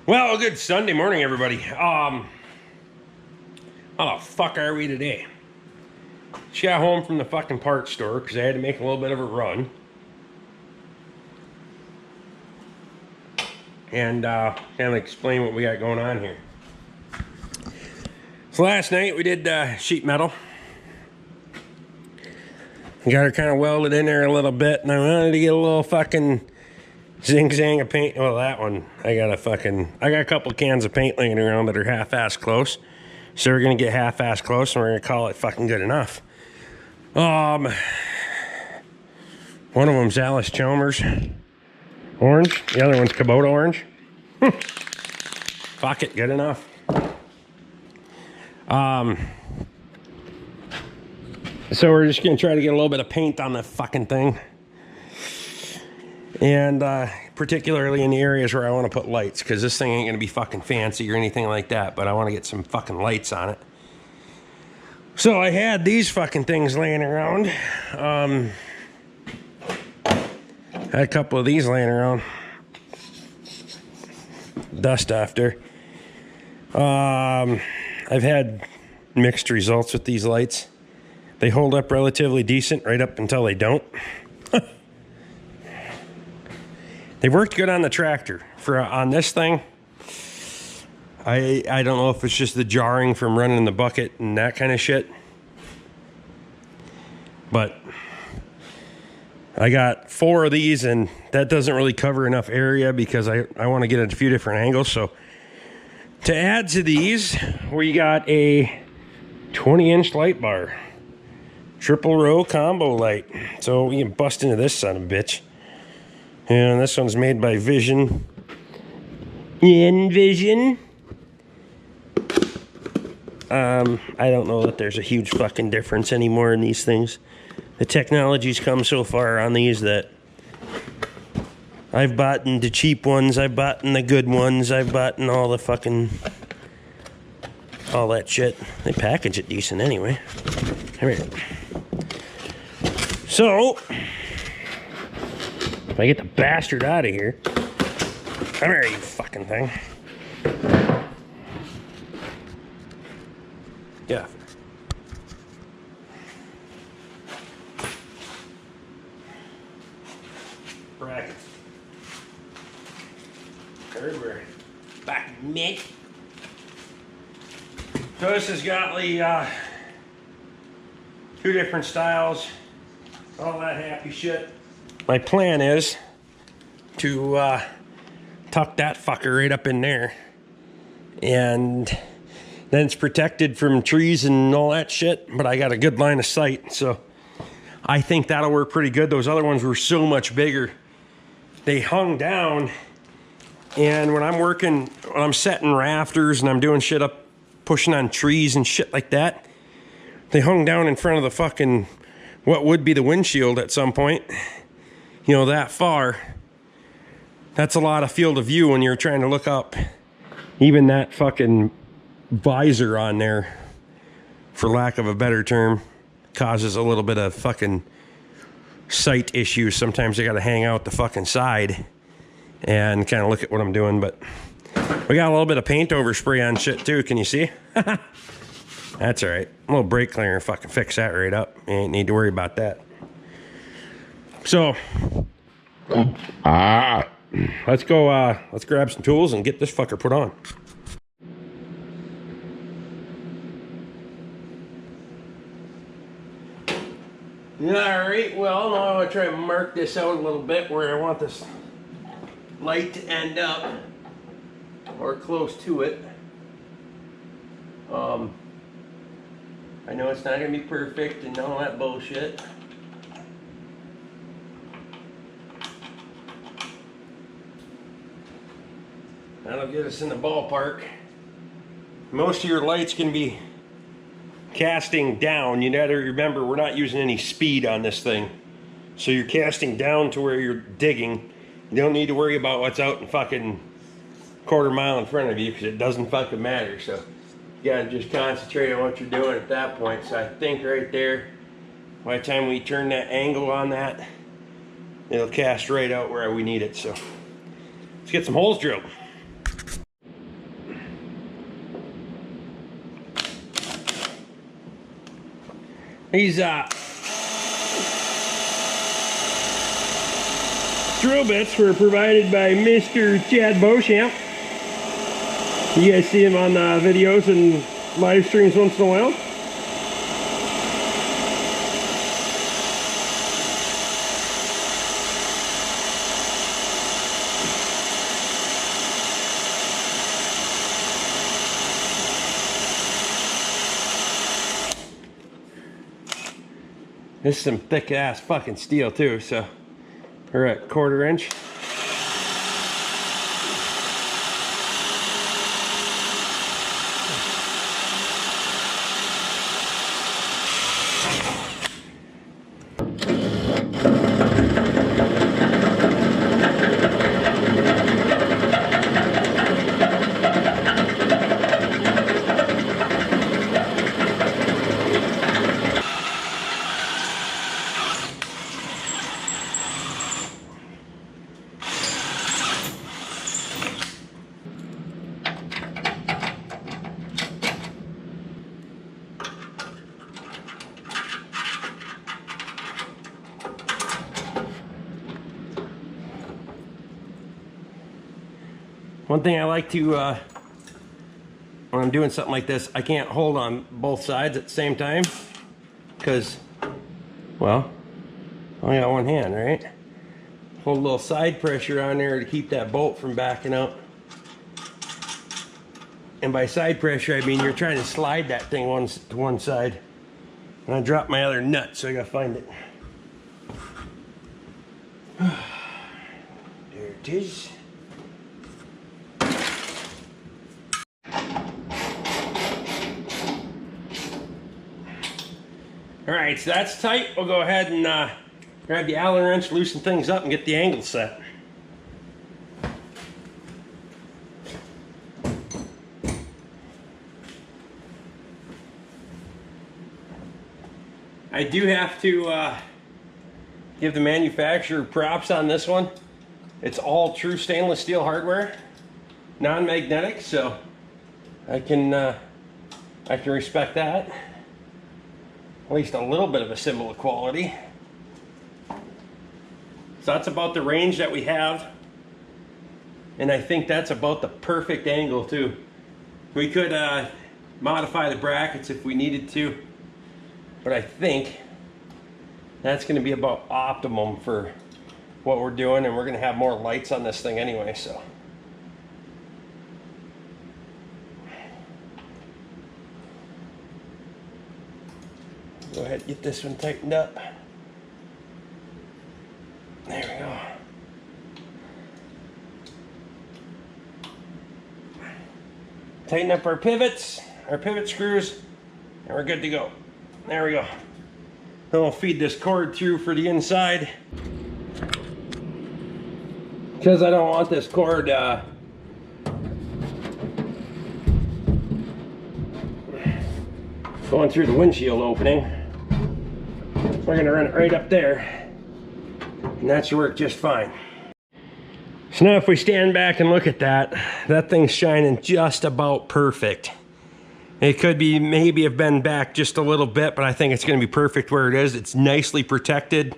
Well, good Sunday morning, everybody. How the fuck are we today? Just got home from the fucking parts store because I had to make a little bit of a run. And kind of explain what we got going on here. So last night we did sheet metal. We got her kind of welded in there a little bit, and I wanted to get a little fucking zing-zang of paint. Well, that one, I got a couple cans of paint laying around that are half-ass close. So we're going to get half-ass close, and we're going to call it fucking good enough. One of them's Alice Chalmers orange. The other one's Kubota orange. Fuck it, good enough. So we're just going to try to get a little bit of paint on the fucking thing. And particularly in the areas where I want to put lights, because this thing ain't going to be fucking fancy or anything like that, but I want to get some fucking lights on it. So I had these fucking things laying around. Had a couple of these laying around. Dust after. I've had mixed results with these lights. They hold up relatively decent right up until they don't. They worked good on the tractor. On this thing, I don't know if it's just the jarring from running the bucket and that kind of shit. But I got 4 of these, and that doesn't really cover enough area because I want to get a few different angles. So to add to these, we got a 20-inch light bar. Triple row combo light. So we can bust into this son of a bitch. And this one's made by Vision. Envision. I don't know that there's a huge fucking difference anymore in these things. The technology's come so far on these that I've bought the cheap ones, I've bought the good ones, I've bought all the fucking all that shit. They package it decent anyway. Come here. So if I get the bastard out of here. Come here, you fucking thing. Yeah. Bracket. Everywhere. Back mid. So this has got the 2 different styles. All that happy shit. My plan is to tuck that fucker right up in there, and then it's protected from trees and all that shit, but I got a good line of sight, so I think that'll work pretty good. Those other ones were so much bigger. They hung down, and when I'm setting rafters and I'm doing shit up, pushing on trees and shit like that, they hung down in front of the fucking, what would be the windshield at some point. You know, that far. That's a lot of field of view when you're trying to look up. Even that fucking visor on there, for lack of a better term, causes a little bit of fucking sight issues. Sometimes I gotta hang out the fucking side and kind of look at what I'm doing, but we got a little bit of paint overspray on shit too. Can you see? That's all right. A little brake cleaner, fucking fix that right up. You ain't need to worry about that. So, let's go, let's grab some tools and get this fucker put on. Alright, well, now I'm going to try and mark this out a little bit where I want this light to end up, or close to it. I know it's not going to be perfect and all that bullshit. That'll get us in the ballpark. Most of your lights can be casting down. You gotta remember, we're not using any speed on this thing. So you're casting down to where you're digging. You don't need to worry about what's out in fucking quarter mile in front of you, because it doesn't fucking matter. So you gotta just concentrate on what you're doing at that point. So I think right there, by the time we turn that angle on that, it'll cast right out where we need it. So let's get some holes drilled. These drill bits were provided by Mr. Chad Beauchamp. You guys see him on videos and live streams once in a while. This is some thick ass fucking steel too, so we're at 1/4 inch. One thing I like to, when I'm doing something like this, I can't hold on both sides at the same time because, well, I only got one hand, right? Hold a little side pressure on there to keep that bolt from backing up. And by side pressure, I mean you're trying to slide that thing to one side. And I dropped my other nut, so I gotta find it. There it is. All right, so that's tight. We'll go ahead and grab the Allen wrench, loosen things up, and get the angle set. I do have to give the manufacturer props on this one. It's all true stainless steel hardware, non-magnetic, so I can respect that. At least a little bit of a symbol of quality. So that's about the range that we have. And I think that's about the perfect angle too. We could modify the brackets if we needed to. But I think that's going to be about optimum for what we're doing. And we're going to have more lights on this thing anyway, so. Go ahead and get this one tightened up. There we go. Tighten up our pivots, our pivot screws, and we're good to go. There we go. Then we'll feed this cord through for the inside. Because I don't want this cord going through the windshield opening. We're gonna run it right up there, and that should work just fine. So now if we stand back and look at that, that thing's shining just about perfect. It could be maybe have been back just a little bit, but I think it's gonna be perfect where it is. It's nicely protected.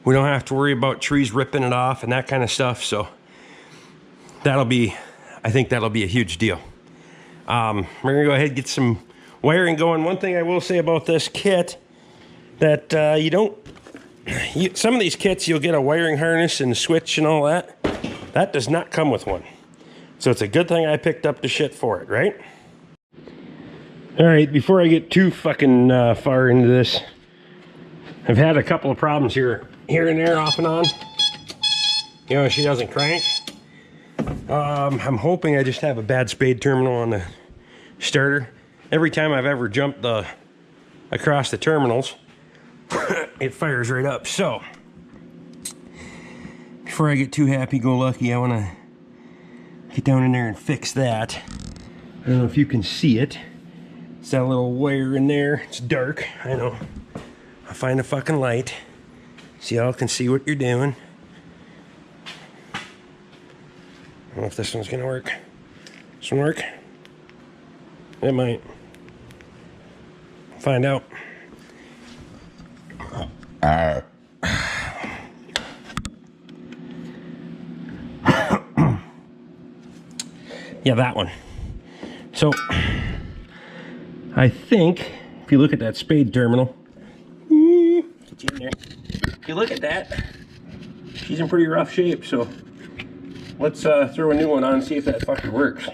We don't have to worry about trees ripping it off and that kind of stuff, so that'll be, I think that'll be a huge deal. We're gonna go ahead and get some wiring going. One thing I will say about this kit, that some of these kits you'll get a wiring harness and a switch and all that. That does not come with one. So it's a good thing I picked up the shit for it, right? All right, before I get too fucking far into this, I've had a couple of problems here and there, off and on. You know, she doesn't crank. I'm hoping I just have a bad spade terminal on the starter. Every time I've ever jumped across the terminals, it fires right up. So before I get too happy-go-lucky, I want to get down in there and fix that. I don't know if you can see it. It's that little wire in there. It's dark, I know. I'll find a fucking light so y'all can see what you're doing. I don't know if this one's gonna work. This one work? It might. Find out. Yeah, that one. So I think if you look at that spade terminal, get you in there. If you look at that, she's in pretty rough shape. So let's throw a new one on and see if that fucker works.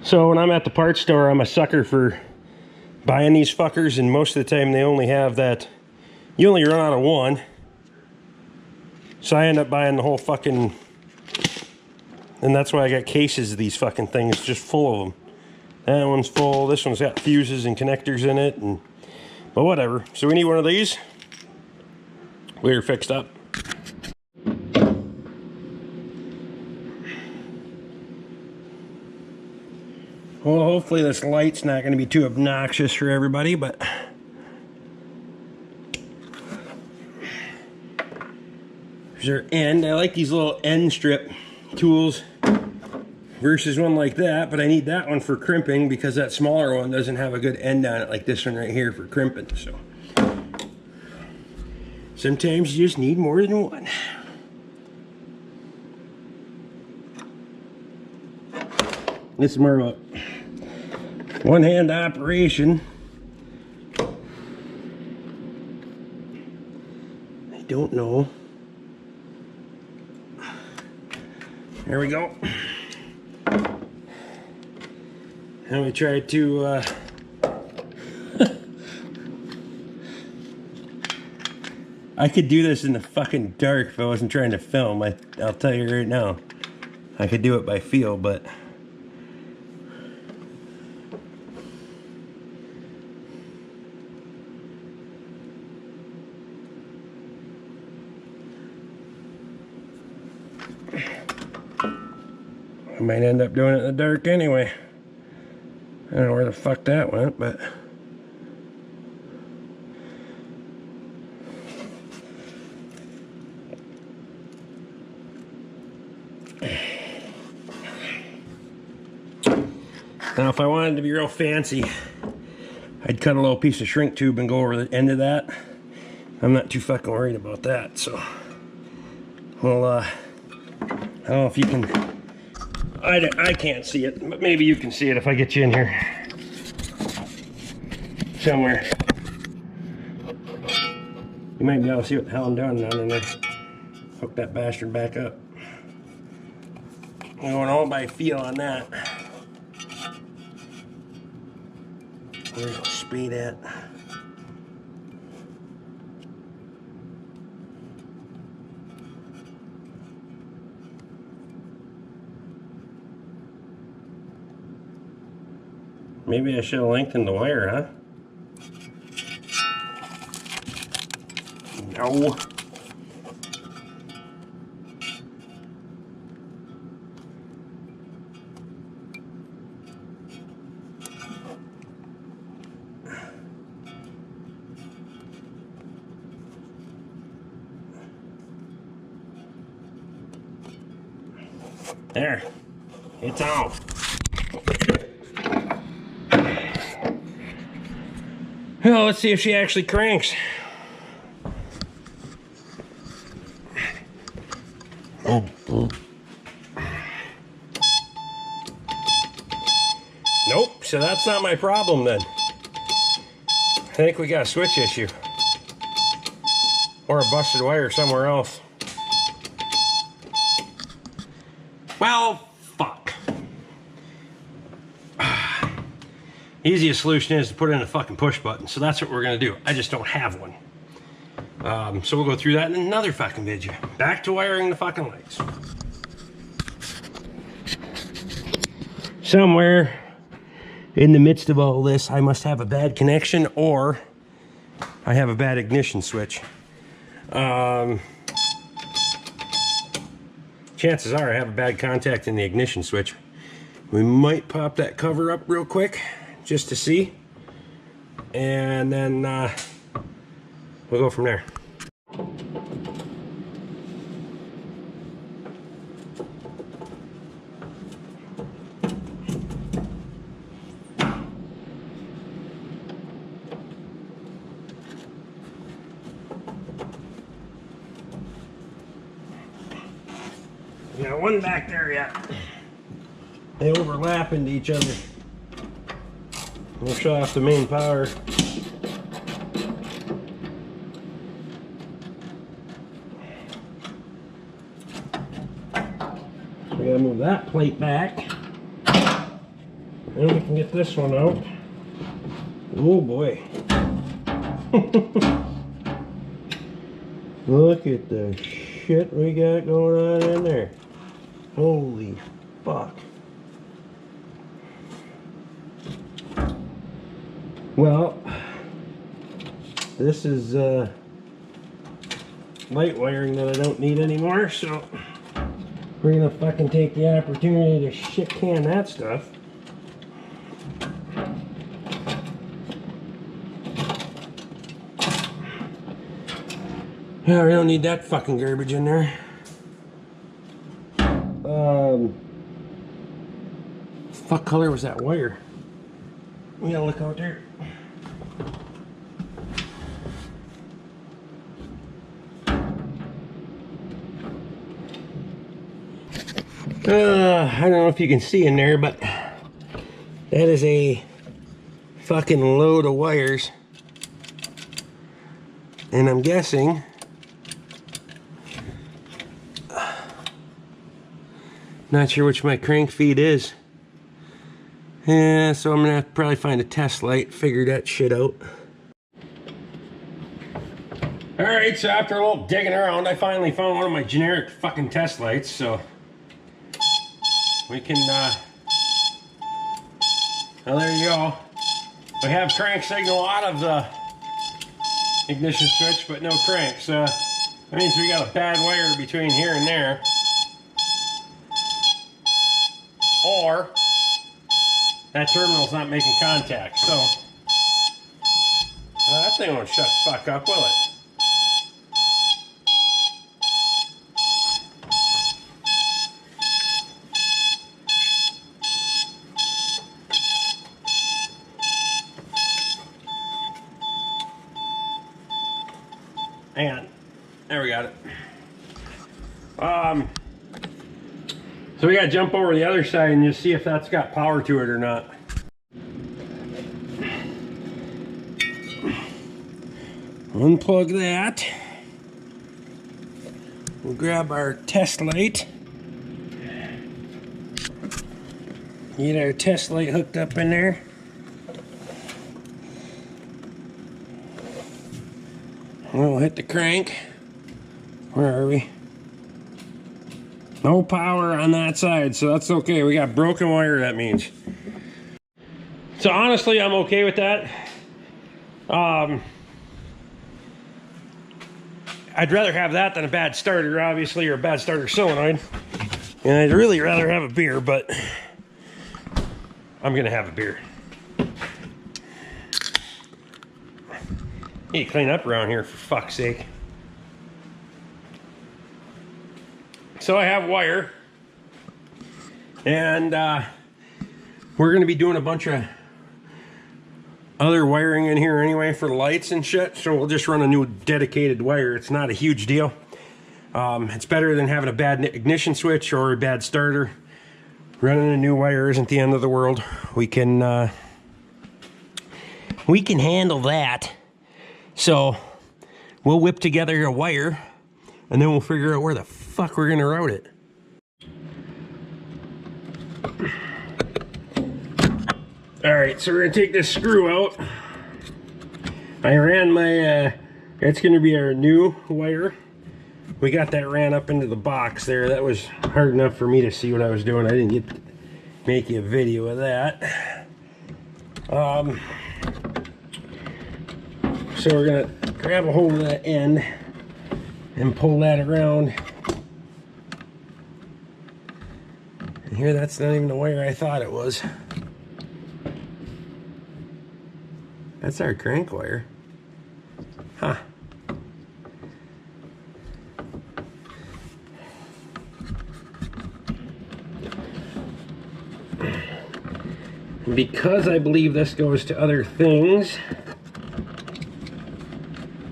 So when I'm at the parts store, I'm a sucker for buying these fuckers, and most of the time they only have that. You only run out of one. So I end up buying the whole fucking. And that's why I got cases of these fucking things just full of them. That one's full, this one's got fuses and connectors in it, but whatever. So we need one of these. We're fixed up. Well, hopefully this light's not going to be too obnoxious for everybody, but there's our end. I like these little end strip tools versus one like that, but I need that one for crimping because that smaller one doesn't have a good end on it like this one right here for crimping. So sometimes you just need more than one. This is more of a one-hand operation. I don't know. There we go. And we try to I could do this in the fucking dark if I wasn't trying to film. I'll tell you right now. I could do it by feel, but I might end up doing it in the dark anyway. I don't know where the fuck that went, but now if I wanted to be real fancy, I'd cut a little piece of shrink tube and go over the end of that. I'm not too fucking worried about that, so well, I don't know if you can. I can't see it, but maybe you can see it if I get you in here somewhere. You might be able to see what the hell I'm doing down in there. Hook that bastard back up. I'm going all by feel on that. Where's the speed at? Maybe I should have lengthened the wire, huh? No. There. It's off. Well, let's see if she actually cranks. Nope, so that's not my problem then. I think we got a switch issue. Or a busted wire somewhere else. Well, fuck. Easiest solution is to put in a fucking push button, so that's what we're gonna do. I just don't have one. So we'll go through that in another fucking video. Back to wiring the fucking lights. Somewhere in the midst of all this, I must have a bad connection or I have a bad ignition switch. Chances are I have a bad contact in the ignition switch. We might pop that cover up real quick just to see, and then we'll go from there. got one back there yet. They overlap into each other. We'll shut off the main power. So we gotta move that plate back. Then we can get this one out. Oh boy. Look at the shit we got going on in there. Holy fuck. Well, this is light wiring that I don't need anymore, so we're gonna fucking take the opportunity to shit can that stuff. Yeah, we don't need that fucking garbage in there. Fuck color was that wire? We gotta look out there. I don't know if you can see in there, but that is a fucking load of wires. And I'm guessing not sure which my crank feed is. Yeah, so I'm gonna have to probably find a test light, figure that shit out. Alright, so after a little digging around, I finally found one of my generic fucking test lights, so we can, well, there you go. We have crank signal out of the ignition switch, but no crank, so that means we got a bad wire between here and there. Or that terminal's not making contact, so that thing won't shut the fuck up, will it? Hang on. There, we got it. So we gotta jump over the other side and just see if that's got power to it or not. Unplug that. We'll grab our test light. Get our test light hooked up in there. We'll hit the crank. Where are we? No power on that side, so that's okay. We got broken wire, that means. So honestly, I'm okay with that. I'd rather have that than a bad starter, obviously, or a bad starter solenoid. And I'd really rather have a beer, but I'm gonna have a beer. Need to clean up around here, for fuck's sake. So I have wire, and we're going to be doing a bunch of other wiring in here anyway for the lights and shit, so we'll just run a new dedicated wire. It's not a huge deal. It's better than having a bad ignition switch or a bad starter. Running a new wire isn't the end of the world. We can handle that. So we'll whip together a wire, and then we'll figure out where the fuck we're gonna route it. Alright, so we're gonna take this screw out. I ran my, it's gonna be our new wire. We got that ran up into the box there. That was hard enough for me to see what I was doing. I didn't get to make you a video of that. So we're gonna grab a hold of that end and pull that around. And here, that's not even the wire I thought it was. That's our crank wire. Huh. Because I believe this goes to other things,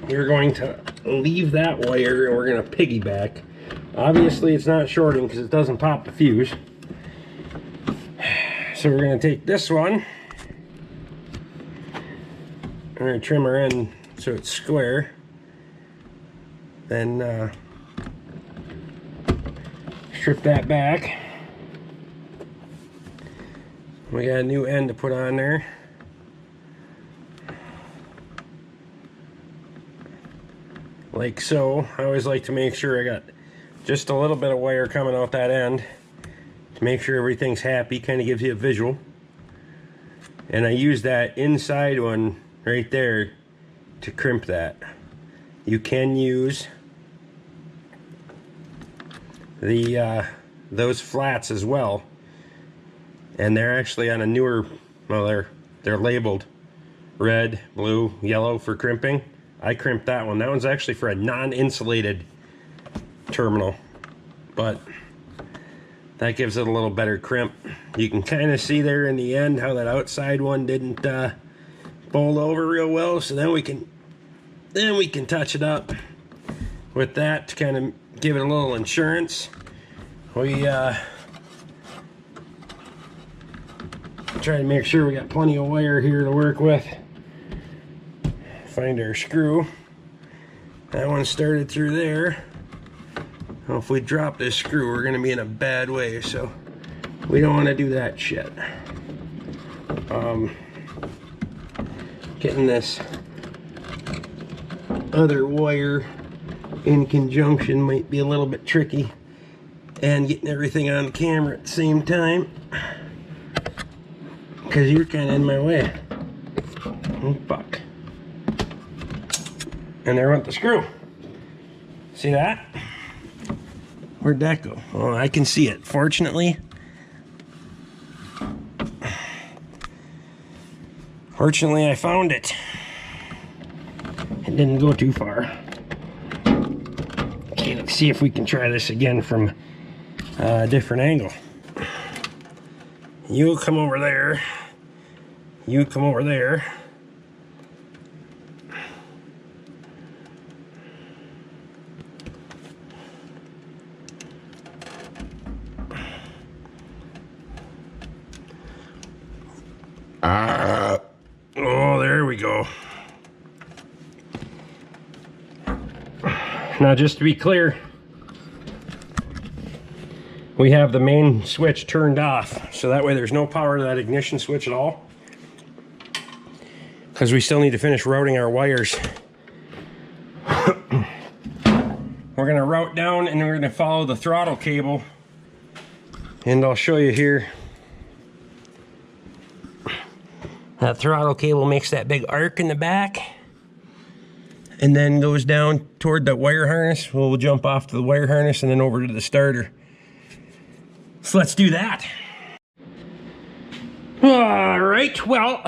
we're going to leave that wire and we're going to piggyback Obviously it's not shorting because it doesn't pop the fuse. So we're going to take this one. We're going to trim our end so it's square. Then strip that back. We got a new end to put on there. Like so. I always like to make sure I got just a little bit of wire coming out that end to make sure everything's happy. Kind of gives you a visual. And I use that inside one right there to crimp that. You can use the those flats as well, and they're actually on a newer, well, they're labeled red, blue, yellow for crimping. I crimped that one. That one's actually for a non-insulated terminal, but that gives it a little better crimp. You can kind of see there in the end how that outside one didn't fold over real well, so then we can touch it up with that to kind of give it a little insurance. We try to make sure we got plenty of wire here to work with. Find our screw. That one started through there. Well, if we drop this screw, we're going to be in a bad way, so we don't want to do that shit. Getting this other wire in conjunction might be a little bit tricky, and getting everything on camera at the same time because you're kind of in my way. Oh fuck. And there went the screw. See that? Where'd that go? Oh, I can see it. Fortunately I found it. It didn't go too far. Okay, let's see if we can try this again from a different angle. You come over there. You come over there. Oh, there we go. Now, just to be clear, we have the main switch turned off, so that way there's no power to that ignition switch at all, because we still need to finish routing our wires. We're going to route down and we're going to follow the throttle cable, and I'll show you here. That throttle cable makes that big arc in the back and then goes down toward the wire harness. We'll jump off to the wire harness and then over to the starter. So let's do that. All right, well,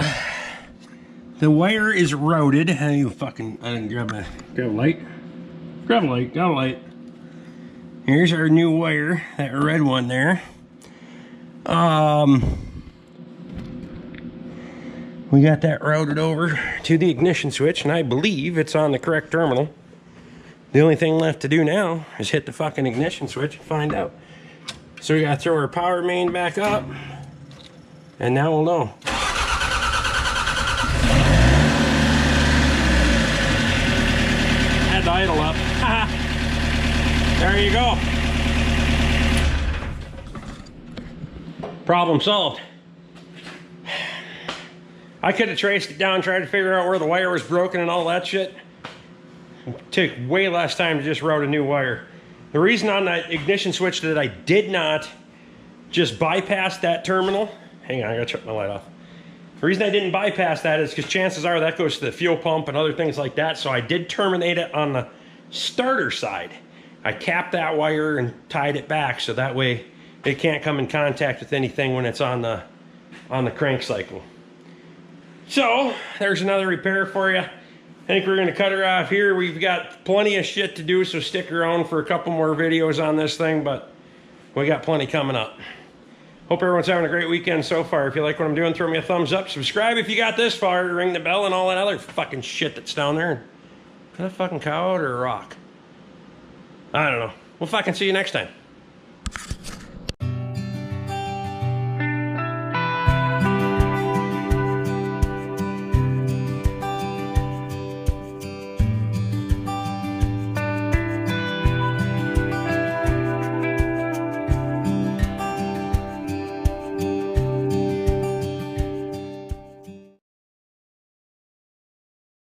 the wire is routed. I didn't grab a light. Grab a light, got a light. Here's our new wire, that red one there. We got that routed over to the ignition switch, and I believe it's on the correct terminal. The only thing left to do now is hit the fucking ignition switch and find out. So we gotta throw our power main back up, and now we'll know. Had the idle up. There you go. Problem solved. I could have traced it down, tried to figure out where the wire was broken and all that shit. It took way less time to just route a new wire. The reason on that ignition switch that I did not just bypass that terminal, hang on, I gotta shut my light off. The reason I didn't bypass that is because chances are that goes to the fuel pump and other things like that, so I did terminate it on the starter side. I capped that wire and tied it back so that way it can't come in contact with anything when it's on the crank cycle. So there's another repair for you. I think we're going to cut her off here. We've got plenty of shit to do, so stick around for a couple more videos on this thing, but we got plenty coming up. Hope everyone's having a great weekend so far. If you like what I'm doing, throw me a thumbs up. Subscribe if you got this far. Ring the bell and all that other fucking shit that's down there. Is that a fucking cow or a rock? I don't know. we'll fucking see you next time.